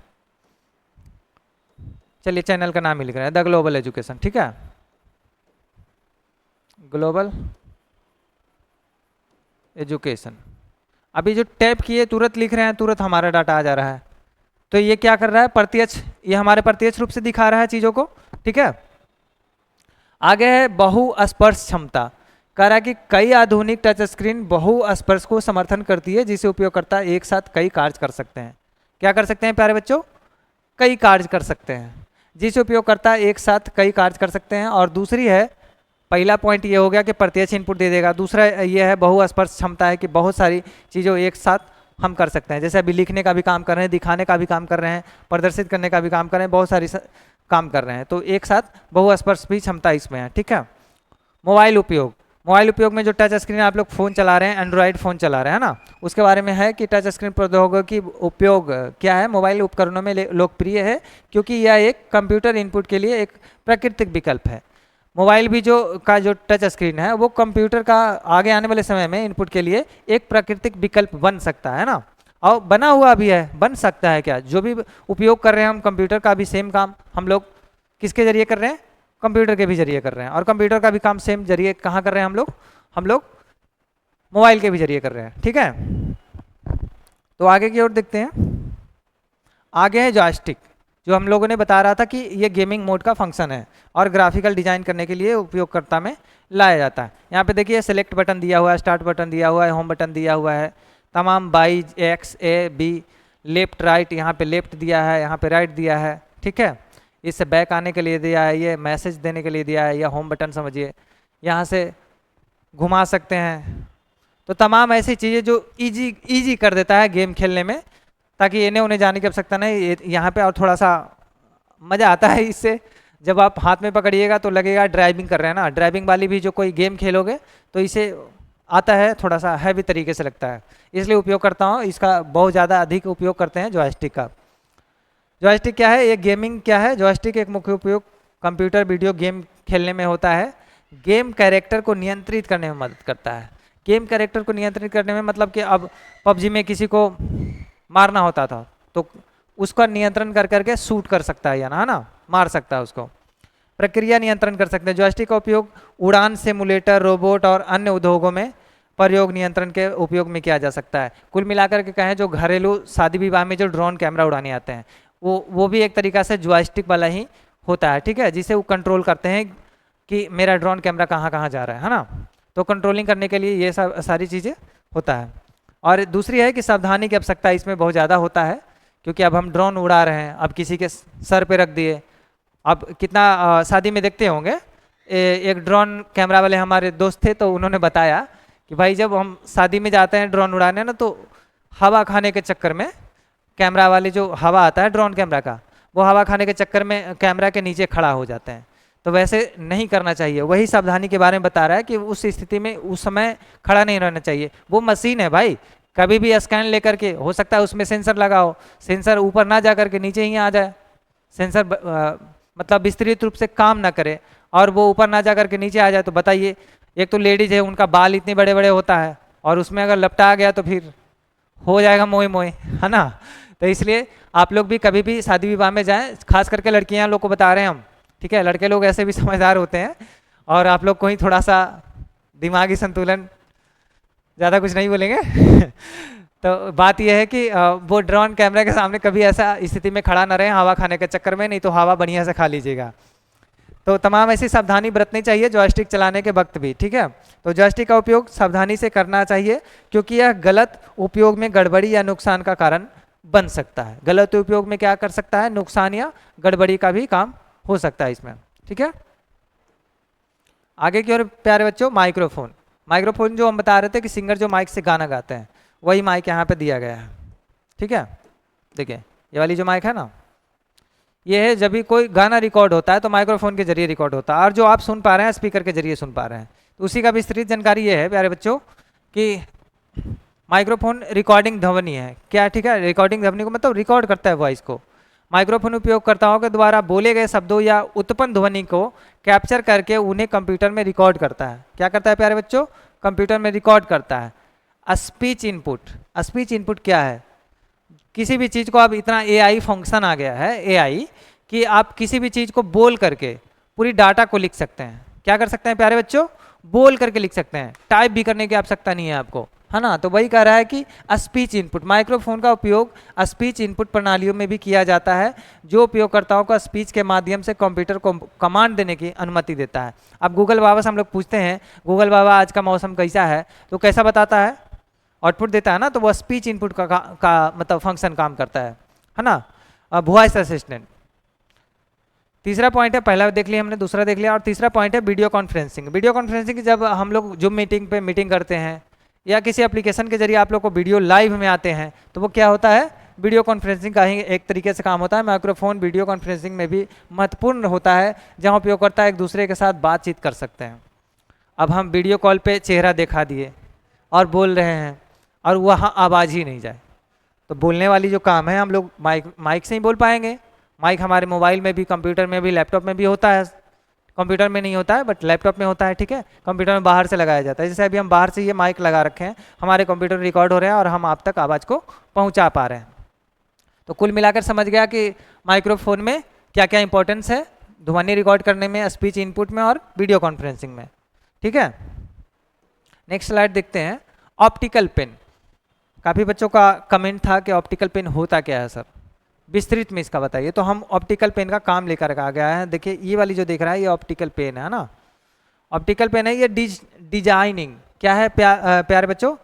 चलिए चैनल का नाम ही लिख रहे हैं, द ग्लोबल एजुकेशन, ठीक है, ग्लोबल एजुकेशन। अभी जो टैप किए तुरंत लिख रहे हैं, तुरंत हमारा डाटा आ जा रहा है। तो ये क्या कर रहा है? प्रत्यक्ष, ये हमारे प्रत्यक्ष रूप से दिखा रहा है चीज़ों को, ठीक है। आगे है बहुस्पर्श क्षमता। कह रहा है कि कई आधुनिक टच स्क्रीन बहुस्पर्श को समर्थन करती है, जिसे उपयोगकर्ता एक साथ कई कार्य कर सकते हैं। क्या कर सकते हैं प्यारे बच्चों? कई कार्य कर सकते हैं, जिसे उपयोगकर्ता एक साथ कई कार्य कर सकते हैं। और दूसरी है, पहला पॉइंट ये हो गया कि प्रत्यक्ष इनपुट दे देगा। दूसरा ये है बहुस्पर्श क्षमता है कि बहुत सारी चीज़ों एक साथ हम कर सकते हैं। जैसे अभी लिखने का भी काम कर रहे हैं, दिखाने का भी काम कर रहे हैं, प्रदर्शित करने का भी काम कर रहे हैं, बहुत सारी काम कर रहे हैं, तो एक साथ बहुस्पर्श भी क्षमता इसमें है। ठीक है। मोबाइल उपयोग, मोबाइल उपयोग में जो टच स्क्रीन आप लोग फ़ोन चला रहे हैं, एंड्रॉयड फ़ोन चला रहे हैं ना, उसके बारे में है कि टच स्क्रीन प्रौद्योगिकी उपयोग क्या है, मोबाइल उपकरणों में लोकप्रिय है क्योंकि यह एक कंप्यूटर इनपुट के लिए एक प्राकृतिक विकल्प है। मोबाइल भी जो टच स्क्रीन है वो कंप्यूटर का आगे आने वाले समय में इनपुट के लिए एक प्राकृतिक विकल्प बन सकता है ना, और बना हुआ भी है, बन सकता है। क्या जो भी उपयोग कर रहे हैं हम कंप्यूटर का भी सेम काम हम लोग किसके जरिए कर रहे हैं? कंप्यूटर के भी जरिए कर रहे हैं। और कंप्यूटर का भी काम सेम जरिए कहाँ कर रहे हैं हम लोग मोबाइल के भी जरिए कर रहे हैं। ठीक है। तो आगे की ओर देखते हैं। आगे है जॉयस्टिक, जो हम लोगों ने बता रहा था कि ये गेमिंग मोड का फंक्शन है और ग्राफिकल डिजाइन करने के लिए उपयोगकर्ता में लाया जाता है। यहाँ पे देखिए सेलेक्ट बटन दिया हुआ है, स्टार्ट बटन दिया हुआ है, होम बटन दिया हुआ है, तमाम by x A be left right, यहाँ पे लेफ्ट दिया है, यहाँ पे राइट दिया है। ठीक है। इससे बैक आने के लिए दिया है, ये मैसेज देने के लिए दिया है, या होम बटन समझिए, यहाँ से घुमा सकते हैं। तो तमाम ऐसी चीज़ें जो इजी कर देता है गेम खेलने में, ताकि इन्हें उन्हें जाने की आवश्यकता नहीं। यहाँ पे और थोड़ा सा मज़ा आता है इससे, जब आप हाथ में पकड़िएगा तो लगेगा ड्राइविंग कर रहे हैं ना। ड्राइविंग वाली भी जो कोई गेम खेलोगे तो इसे आता है, थोड़ा सा हैवी तरीके से लगता है, इसलिए उपयोग करता हूँ इसका। बहुत ज़्यादा अधिक उपयोग करते हैं जॉयस्टिक का। जॉयस्टिक क्या है? ये गेमिंग क्या है? जॉयस्टिक एक मुख्य उपयोग कंप्यूटर वीडियो गेम खेलने में होता है। गेम कैरेक्टर को नियंत्रित करने में मदद करता है। गेम कैरेक्टर को नियंत्रित करने में मतलब कि अब पबजी में किसी को मारना होता था तो उसका नियंत्रण कर करके शूट कर सकता है, या ना मार सकता है उसको। प्रक्रिया नियंत्रण कर सकते हैं। जॉयस्टिक का उपयोग उड़ान सिमुलेटर, रोबोट और अन्य उद्योगों में प्रयोग नियंत्रण के उपयोग में किया जा सकता है। कुल मिलाकर के कहें, जो घरेलू शादी विवाह में जो ड्रोन कैमरा उड़ाने आते हैं वो भी एक तरीका से जॉयस्टिक वाला ही होता है। ठीक है। जिसे वो कंट्रोल करते हैं कि मेरा ड्रोन कैमरा कहाँ कहाँ जा रहा है ना। तो कंट्रोलिंग करने के लिए ये सब सारी चीज़ें होता है। और दूसरी है कि सावधानी की आवश्यकता इसमें बहुत ज़्यादा होता है, क्योंकि अब हम ड्रोन उड़ा रहे हैं, अब किसी के सर पे रख दिए। अब कितना शादी में देखते होंगे, एक ड्रोन कैमरा वाले हमारे दोस्त थे, तो उन्होंने बताया कि भाई जब हम शादी में जाते हैं ड्रोन उड़ाने ना, तो हवा खाने के चक्कर में कैमरा वाले जो हवा आता है ड्रोन कैमरा का, वो हवा खाने के चक्कर में कैमरा के नीचे खड़ा हो जाते हैं। तो वैसे नहीं करना चाहिए। वही सावधानी के बारे में बता रहा है कि उस स्थिति में उस समय खड़ा नहीं रहना चाहिए। वो मशीन है भाई, कभी भी स्कैन लेकर के, हो सकता है उसमें सेंसर लगा हो, सेंसर ऊपर ना जा करके नीचे ही आ जाए, सेंसर मतलब विस्तृत रूप से काम ना करे और वो ऊपर ना जा करके नीचे आ जाए, तो बताइए। एक तो लेडीज है, उनका बाल इतने बड़े बड़े होता है और उसमें अगर लपटा गया तो फिर हो जाएगा मोए मोए, है ना। तो इसलिए आप लोग भी कभी भी शादी विवाह में जाएं, खास करके लड़कियां लोग को बता रहे हैं हम। ठीक है। लड़के लोग ऐसे भी समझदार होते हैं और आप लोग को ही थोड़ा सा दिमागी संतुलन, ज़्यादा कुछ नहीं बोलेंगे तो बात यह है कि वो ड्रोन कैमरा के सामने कभी ऐसा स्थिति में खड़ा ना रहे हवा खाने के चक्कर में, नहीं तो हवा बढ़िया से खा लीजिएगा। तो तमाम ऐसी सावधानी बरतनी चाहिए जॉयस्टिक चलाने के वक्त भी। ठीक है। तो जॉयस्टिक का उपयोग सावधानी से करना चाहिए, क्योंकि यह गलत उपयोग में गड़बड़ी या नुकसान का कारण बन सकता है। गलत उपयोग में क्या कर सकता है? नुकसान या गड़बड़ी का भी काम हो सकता है इसमें। ठीक है। आगे की ओर प्यारे बच्चों, माइक्रोफोन। माइक्रोफोन जो हम बता रहे थे कि सिंगर जो माइक से गाना गाते हैं, वही माइक यहाँ पे दिया गया है। ठीक है। देखिए ये वाली जो माइक है ना, ये है जब भी कोई गाना रिकॉर्ड होता है तो माइक्रोफोन के जरिए रिकॉर्ड होता है, और जो आप सुन पा रहे हैं स्पीकर के जरिए सुन पा रहे हैं। तो उसी का विस्तृत जानकारी ये है प्यारे बच्चों कि माइक्रोफोन रिकॉर्डिंग ध्वनि है क्या। ठीक है। रिकॉर्डिंग ध्वनि को मतलब रिकॉर्ड करता है वॉइस को। माइक्रोफोन उपयोगकर्ताओं के द्वारा बोले गए शब्दों या उत्पन्न ध्वनि को कैप्चर करके उन्हें कंप्यूटर में रिकॉर्ड करता है। क्या करता है प्यारे बच्चों? कंप्यूटर में रिकॉर्ड करता है। Speech input. स्पीच इनपुट क्या है? किसी भी चीज़ को, अब इतना एआई फंक्शन आ गया है, एआई, कि आप किसी भी चीज़ को बोल करके पूरी डाटा को लिख सकते हैं। क्या कर सकते हैं प्यारे बच्चों? बोल करके लिख सकते हैं। टाइप भी करने की आवश्यकता नहीं है आपको, है ना। तो वही कह रहा है कि स्पीच इनपुट, माइक्रोफोन का उपयोग स्पीच इनपुट प्रणालियों में भी किया जाता है जो उपयोगकर्ताओं को स्पीच के माध्यम से कंप्यूटर को कमांड देने की अनुमति देता है। अब गूगल बाबा से हम लोग पूछते हैं, गूगल बाबा आज का मौसम कैसा है, तो कैसा बताता है, आउटपुट देता है ना। तो वो स्पीच इनपुट का मतलब फंक्शन काम करता है ना, वॉइस असिस्टेंट। तीसरा पॉइंट है, पहला देख लिया हमने, दूसरा देख लिया, और तीसरा पॉइंट है वीडियो कॉन्फ्रेंसिंग। वीडियो कॉन्फ्रेंसिंग जब हम लोग जूम मीटिंग पे मीटिंग करते हैं या किसी एप्लीकेशन के जरिए आप लोग को वीडियो लाइव में आते हैं, तो वो क्या होता है, वीडियो कॉन्फ्रेंसिंग का ही एक तरीके से काम होता है। माइक्रोफोन वीडियो कॉन्फ्रेंसिंग में भी महत्वपूर्ण होता है, जहाँ उपयोगकर्ता एक दूसरे के साथ बातचीत कर सकते हैं। अब हम वीडियो कॉल पे चेहरा दिखा दिए और बोल रहे हैं और वहाँ आवाज़ ही नहीं जाए, तो बोलने वाली जो काम है हम लोग माइक से ही बोल पाएंगे। माइक हमारे मोबाइल में भी, कंप्यूटर में भी, लैपटॉप में भी होता है। कंप्यूटर में नहीं होता है बट लैपटॉप में होता है, ठीक है। कंप्यूटर में बाहर से लगाया जाता है, जैसे अभी हम बाहर से ये माइक लगा रखे हैं, हमारे कंप्यूटर रिकॉर्ड हो रहे हैं और हम आप तक आवाज़ को पहुंचा पा रहे हैं। तो कुल मिलाकर समझ गया कि माइक्रोफोन में क्या क्या इंपॉर्टेंस है ध्वनि रिकॉर्ड करने में, स्पीच इनपुट में और वीडियो कॉन्फ्रेंसिंग में, ठीक है। नेक्स्ट स्लाइड देखते हैं, ऑप्टिकल पेन। काफ़ी बच्चों का कमेंट था कि ऑप्टिकल पेन होता क्या है सर, विस्तृत में इसका बताइए। तो हम ऑप्टिकल पेन का काम लेकर आ गया है। देखिए ये वाली जो देख रहा है ये ऑप्टिकल पेन है ना, ऑप्टिकल पेन है। ये डिजाइनिंग क्या है प्यारे बच्चों,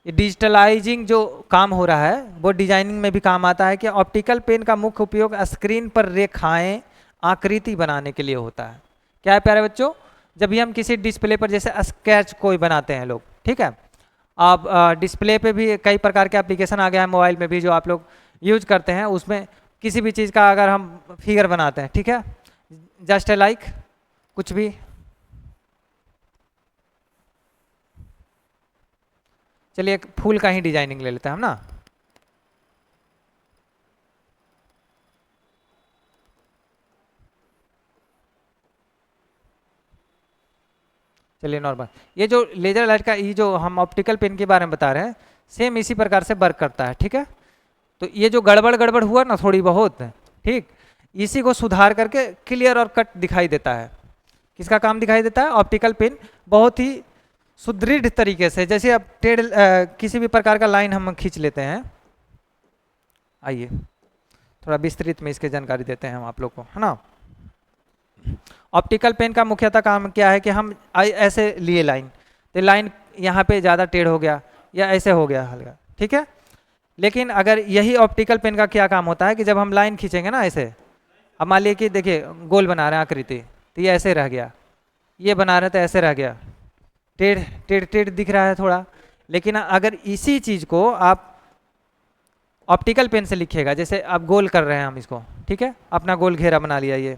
ये डिजिटलाइजिंग जो काम हो रहा है वो डिजाइनिंग में भी काम आता है। कि ऑप्टिकल पेन का मुख्य उपयोग स्क्रीन पर रेखाएं, आकृति बनाने के लिए होता है। क्या है प्यारे बच्चों, जब भी हम किसी डिस्प्ले पर जैसे स्केच कोई बनाते हैं लोग, ठीक है। आप डिस्प्ले पे भी कई प्रकार के एप्लीकेशन आ गया है मोबाइल में भी जो आप लोग यूज करते हैं, उसमें किसी भी चीज़ का अगर हम फिगर बनाते हैं, ठीक है, जस्ट लाइक कुछ भी, चलिए एक फूल का ही डिजाइनिंग ले लेते हैं हम ना। चलिए नॉर्मल, ये जो लेजर लाइट का, ये जो हम ऑप्टिकल पेन के बारे में बता रहे हैं, सेम इसी प्रकार से वर्क करता है, ठीक है। तो ये जो गड़बड़ गड़बड़ हुआ ना थोड़ी बहुत, ठीक, इसी को सुधार करके क्लियर और कट दिखाई देता है। किसका काम दिखाई देता है, ऑप्टिकल पेन बहुत ही सुदृढ़ तरीके से, जैसे अब टेढ़ किसी भी प्रकार का लाइन हम खींच लेते हैं। आइए थोड़ा विस्तृत में इसकी जानकारी देते हैं हम आप लोग को, है ना। ऑप्टिकल पेन का मुख्यतः काम क्या है कि हम ऐसे लिए लाइन, तो लाइन यहाँ पे ज़्यादा टेढ़ हो गया या ऐसे हो गया हल्का, ठीक है। लेकिन अगर यही ऑप्टिकल पेन का क्या काम होता है कि जब हम लाइन खींचेंगे ना ऐसे, अब मान लिया कि देखिए गोल बना रहे हैं आकृति, तो ये ऐसे रह गया, ये बना रहे हैं तो ऐसे रह गया, टेढ़ टेढ़ टेढ़ दिख रहा है थोड़ा। लेकिन अगर इसी चीज़ को आप ऑप्टिकल पेन से लिखिएगा, जैसे आप गोल कर रहे हैं हम इसको, ठीक है, अपना गोल घेरा बना लिया ये,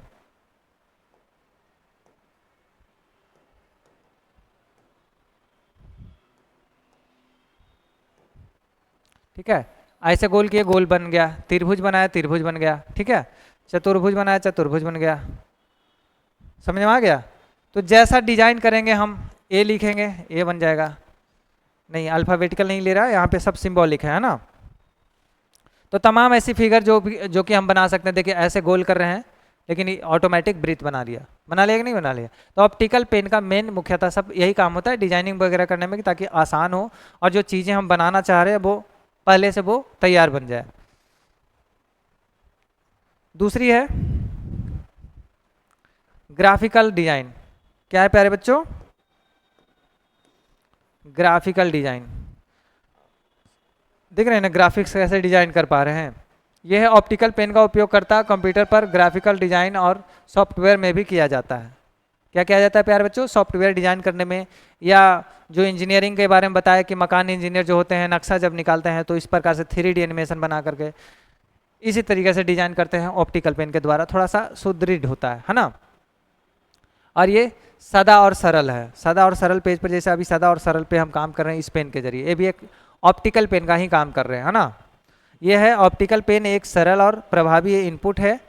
ठीक है, ऐसे गोल किए गोल बन गया, त्रिभुज बनाया त्रिभुज बन गया, ठीक है, चतुर्भुज बनाया चतुर्भुज बन गया, समझ में आ गया। तो जैसा डिजाइन करेंगे हम, ए लिखेंगे ए बन जाएगा, नहीं अल्फाबेटिकल नहीं ले रहा है यहाँ पे, सब सिंबॉलिक है ना। तो तमाम ऐसी फिगर जो कि हम बना सकते हैं, देखिए ऐसे गोल कर रहे हैं लेकिन ऑटोमेटिक वृत्त बना लिया, बना लिया कि नहीं बना लिया। तो ऑप्टिकल पेन का मेन मुख्यतः सब यही काम होता है डिजाइनिंग वगैरह करने में, ताकि आसान हो और जो चीज़ें हम बनाना चाह रहे हैं वो पहले से वो तैयार बन जाए। दूसरी है ग्राफिकल डिजाइन। क्या है प्यारे बच्चों, ग्राफिकल डिजाइन, देख रहे हैं ना ग्राफिक्स कैसे डिजाइन कर पा रहे हैं। यह है ऑप्टिकल पेन का उपयोग करता कंप्यूटर पर ग्राफिकल डिजाइन और सॉफ्टवेयर में भी किया जाता है। क्या किया जाता है प्यारे बच्चों, सॉफ्टवेयर डिजाइन करने में, या जो इंजीनियरिंग के बारे में बताया कि मकान इंजीनियर जो होते हैं नक्शा जब निकालते हैं तो इस प्रकार से 3D एनिमेशन बना करके इसी तरीके से डिजाइन करते हैं ऑप्टिकल पेन के द्वारा, थोड़ा सा सुदृढ़ होता है ना। और ये सदा और सरल है, सदा और सरल पेज पर, जैसे अभी सदा और सरल पे हम काम कर रहे हैं इस पेन के जरिए, ये भी एक ऑप्टिकल पेन का ही काम कर रहे हैं, है ना। ये है ऑप्टिकल पेन एक सरल और प्रभावी इनपुट है।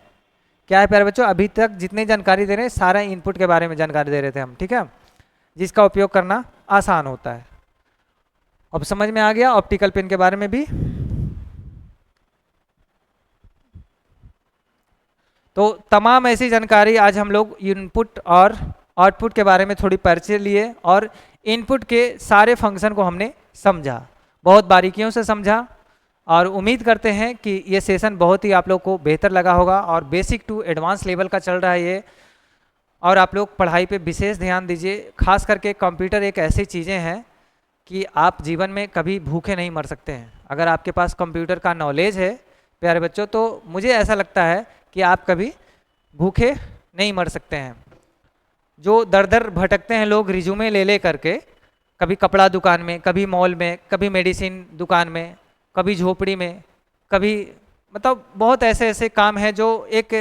क्या है प्यारे बच्चों, अभी तक जितनी जानकारी दे रहे हैं सारे इनपुट के बारे में जानकारी दे रहे थे हम, ठीक है, जिसका उपयोग करना आसान होता है। अब समझ में आ गया ऑप्टिकल पेन के बारे में भी। तो तमाम ऐसी जानकारी आज हम लोग इनपुट और आउटपुट के बारे में थोड़ी परिचय लिए और इनपुट के सारे फंक्शन को हमने समझा, बहुत बारीकियों से समझा, और उम्मीद करते हैं कि ये सेशन बहुत ही आप लोग को बेहतर लगा होगा। और बेसिक टू एडवांस लेवल का चल रहा है ये, और आप लोग पढ़ाई पे विशेष ध्यान दीजिए। खास करके कंप्यूटर एक ऐसी चीज़ें हैं कि आप जीवन में कभी भूखे नहीं मर सकते हैं। अगर आपके पास कंप्यूटर का नॉलेज है प्यारे बच्चों, तो मुझे ऐसा लगता है कि आप कभी भूखे नहीं मर सकते हैं। जो दर दर भटकते हैं लोग रिज्यूमे ले ले करके, कभी कपड़ा दुकान में, कभी मॉल में, कभी मेडिसिन दुकान में, कभी झोपड़ी में, कभी मतलब बहुत ऐसे ऐसे काम हैं जो एक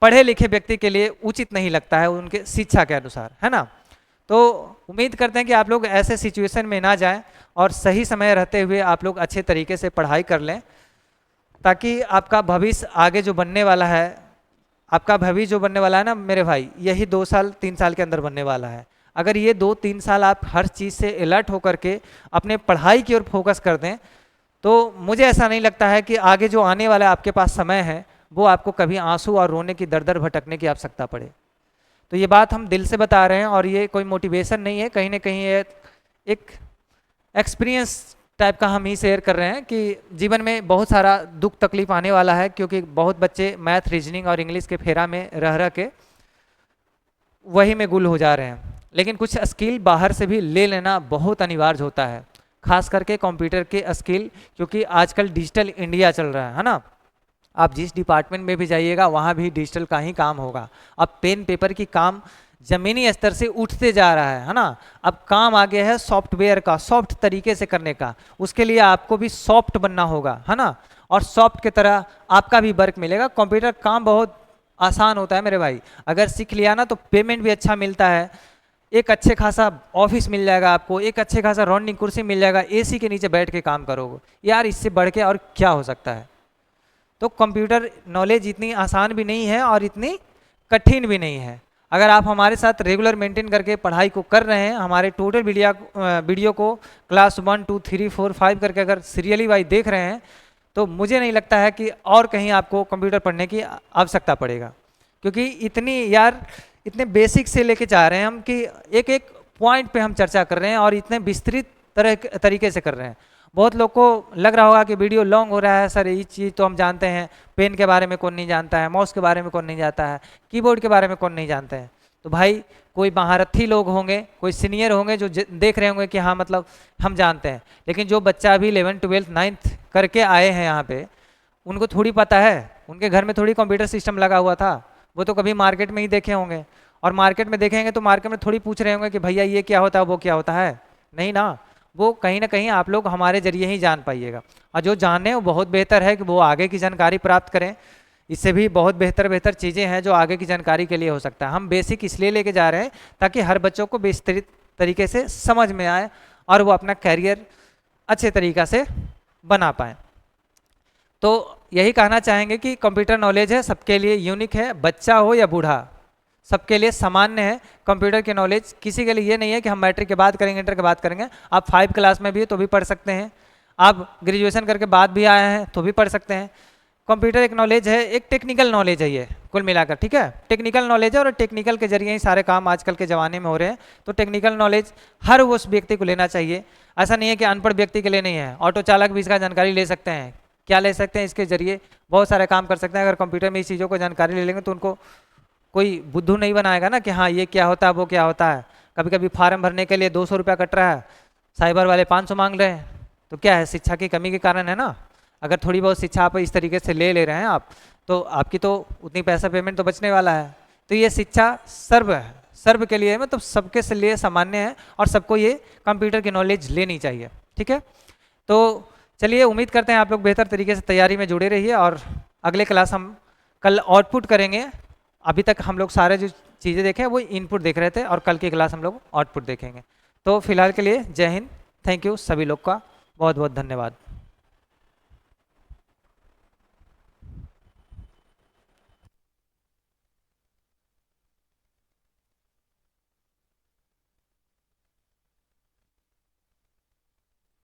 पढ़े लिखे व्यक्ति के लिए उचित नहीं लगता है उनके शिक्षा के अनुसार, है ना। तो उम्मीद करते हैं कि आप लोग ऐसे सिचुएशन में ना जाएं और सही समय रहते हुए आप लोग अच्छे तरीके से पढ़ाई कर लें, ताकि आपका भविष्य आगे जो बनने वाला है, आपका भविष्य जो बनने वाला है ना मेरे भाई, यही 2 साल 3 साल के अंदर बनने वाला है। अगर ये 2-3 साल आप हर चीज़ से अलर्ट होकर के अपने पढ़ाई की ओर फोकस कर दें, तो मुझे ऐसा नहीं लगता है कि आगे जो आने वाला आपके पास समय है वो आपको कभी आंसू और रोने की दर दर भटकने की आवश्यकता पड़े। तो ये बात हम दिल से बता रहे हैं, और ये कोई मोटिवेशन नहीं है, कहीं ना कहीं ये एक एक्सपीरियंस टाइप का हम ही शेयर कर रहे हैं कि जीवन में बहुत सारा दुख तकलीफ आने वाला है, क्योंकि बहुत बच्चे मैथ, रीजनिंग और इंग्लिश के फेरा में रह रह के वही में गुल हो जा रहे हैं। लेकिन कुछ स्किल बाहर से भी ले लेना बहुत अनिवार्य होता है, खास करके कंप्यूटर के स्किल, क्योंकि आजकल डिजिटल इंडिया चल रहा है ना। आप जिस डिपार्टमेंट में भी जाइएगा वहाँ भी डिजिटल का ही काम होगा। अब पेन पेपर की काम ज़मीनी स्तर से उठते जा रहा है ना। अब काम आ गया है सॉफ्टवेयर का, सॉफ्ट तरीके से करने का। उसके लिए आपको भी सॉफ्ट बनना होगा, है ना, और सॉफ्ट की तरह आपका भी वर्क मिलेगा। कंप्यूटर काम बहुत आसान होता है मेरे भाई, अगर सीख लिया ना तो पेमेंट भी अच्छा मिलता है, एक अच्छे खासा ऑफिस मिल जाएगा आपको, एक अच्छे खासा राउंडिंग कुर्सी मिल जाएगा, एसी के नीचे बैठ के काम करोगे यार, इससे बढ़ के और क्या हो सकता है। तो कंप्यूटर नॉलेज इतनी आसान भी नहीं है और इतनी कठिन भी नहीं है। अगर आप हमारे साथ रेगुलर मेंटेन करके पढ़ाई को कर रहे हैं, हमारे टोटल वीडियो को क्लास 1 2 3 4 5 करके अगर सीरियली वाइज देख रहे हैं, तो मुझे नहीं लगता है कि और कहीं आपको कंप्यूटर पढ़ने की आवश्यकता पड़ेगा, क्योंकि इतने बेसिक से लेके जा रहे हैं हम कि एक एक पॉइंट पे हम चर्चा कर रहे हैं और इतने विस्तृत तरीके से कर रहे हैं। बहुत लोग को लग रहा होगा कि वीडियो लॉन्ग हो रहा है, सर ये चीज़ तो हम जानते हैं, पेन के बारे में कौन नहीं जानता है, माउस के बारे में कौन नहीं जानता है, कीबोर्ड के बारे में कौन नहीं जानता है। तो भाई कोई महारथी लोग होंगे, कोई सीनियर होंगे जो देख रहे होंगे कि हाँ मतलब हम जानते हैं, लेकिन जो बच्चा अभी 11th 12th 9th करके आए हैं यहाँ पे, उनको थोड़ी पता है, उनके घर में थोड़ी कंप्यूटर सिस्टम लगा हुआ था, वो तो कभी मार्केट में ही देखे होंगे, और मार्केट में देखेंगे तो मार्केट में थोड़ी पूछ रहे होंगे कि भैया ये क्या होता है, वो क्या होता है, नहीं ना। वो कहीं ना कहीं आप लोग हमारे जरिए ही जान पाइएगा, और जो जाने वो बहुत बेहतर है कि वो आगे की जानकारी प्राप्त करें। इससे भी बहुत बेहतर चीज़ें हैं जो आगे की जानकारी के लिए हो सकता है। हम बेसिक इसलिए लेके जा रहे हैं ताकि हर बच्चों को विस्तृत तरीके से समझ में आए और वो अपना कैरियर अच्छे तरीक़ा से बना पाएँ। तो यही कहना चाहेंगे कि कंप्यूटर नॉलेज है सबके लिए यूनिक है, बच्चा हो या बूढ़ा सबके लिए सामान्य है। कंप्यूटर की नॉलेज किसी के लिए ये नहीं है कि हम मैट्रिक के बाद करेंगे, इंटर के बाद करेंगे। आप 5 क्लास में भी तो भी पढ़ सकते हैं, आप ग्रेजुएशन करके बाद भी आए हैं तो भी पढ़ सकते हैं। कंप्यूटर एक नॉलेज है, एक टेक्निकल नॉलेज है ये कुल मिलाकर, ठीक है, टेक्निकल नॉलेज है, और टेक्निकल के जरिए ही सारे काम आजकल के ज़माने में हो रहे हैं। तो टेक्निकल नॉलेज हर उस व्यक्ति को लेना चाहिए, ऐसा नहीं है कि अनपढ़ व्यक्ति के लिए नहीं है। ऑटो चालक भी इसका जानकारी ले सकते हैं, क्या ले सकते हैं, इसके जरिए बहुत सारे काम कर सकते हैं। अगर कंप्यूटर में इस चीज़ों को जानकारी ले लेंगे तो उनको कोई बुद्धू नहीं बनाएगा ना कि हाँ ये क्या होता है वो क्या होता है। कभी कभी फार्म भरने के लिए 200 रुपया कट रहा है, साइबर वाले 500 मांग रहे हैं, तो क्या है, शिक्षा की कमी के कारण है ना। अगर थोड़ी बहुत शिक्षा आप इस तरीके से ले रहे हैं आप, तो आपकी तो उतनी पैसा पेमेंट तो बचने वाला है। तो ये शिक्षा सर्व है, सर्व के लिए मतलब सबके से लिए सामान्य है, और सबको ये कंप्यूटर की नॉलेज लेनी चाहिए, ठीक है। तो चलिए उम्मीद करते हैं आप लोग बेहतर तरीके से तैयारी में जुड़े रहिए, और अगले क्लास हम कल आउटपुट करेंगे। अभी तक हम लोग सारे जो चीज़ें देखें वो इनपुट देख रहे थे, और कल की क्लास हम लोग आउटपुट देखेंगे। तो फिलहाल के लिए जय हिंद, थैंक यू, सभी लोग का बहुत बहुत धन्यवाद।